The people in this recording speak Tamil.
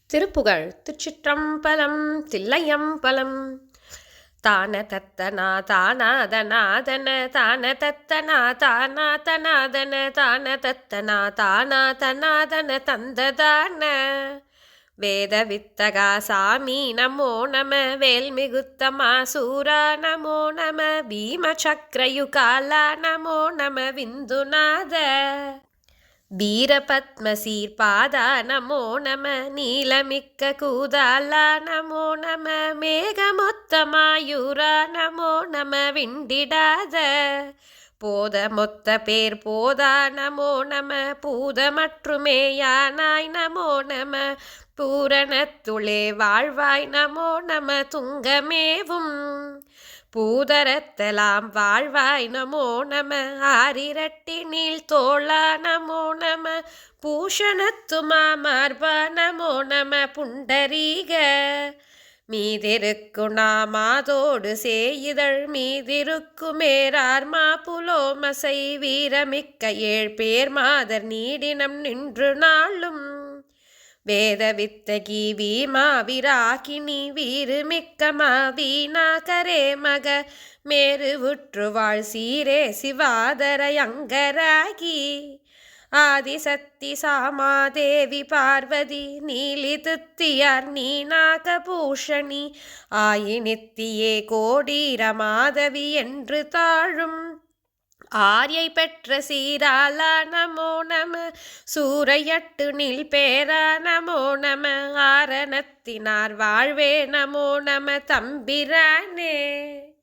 திருப்புகழ் திருச்சிற்றம்பலம் தில்லையம்பலம். தான தத்தனா தானாதனாதன தான தத்தனா தானாதனாதன தான தத்தனா தானாதனாதன தந்ததான வேத வித்தகா சாமி நமோ நம வேல்மிகுத்தமா சூரா நமோ நம பீம சக்கரயுகாலா நமோ நம விந்துநாத வீரபத்மசீர்பாதா நமோ நம நீலமிக்க கூதாலா நமோ நம மேகமொத்தமாயூரா நமோ நம விண்டிடாத போதமொத்த பேர் போதா நமோ நம பூதமற்றுமேயானாய் நமோ நம பூரணத்துளே வாழ்வாய் நமோ நம துங்கமேவும் பூதரத்தலாம் வாழ்வாய் நமோ நம ஆரிரட்டி நீள் தோளா நமோ நம பூஷணத்துமா மார்பா நமோ நம புண்டரீக மீதிருக்குணாமாதோடு சேயிதழ் மீதிருக்குமேரார்மா புலோமசை வீரமிக்க ஏழ்பேர் மாதர் நீடினம் நின்று நாளும் வேத வித்தகி வீமா விராகினி வீறுமிக்கமா வீணாகரே மக மேருவுற்றுவாழ் சீரே சிவாதரயங்கராகி ஆதிசக்தி சாமாதேவி பார்வதி நீலி துத்தியார் நீநாகபூஷணி ஆயினித்தியே கோடீர மாதவி என்று தாழும் ஆர்யை பெற்ற சீராலா நமோ நம சூரையட்டு நில் பேரா நமோ நம ஆரணத்தினார் வாழ்வே நமோ நம தம்பிரானே.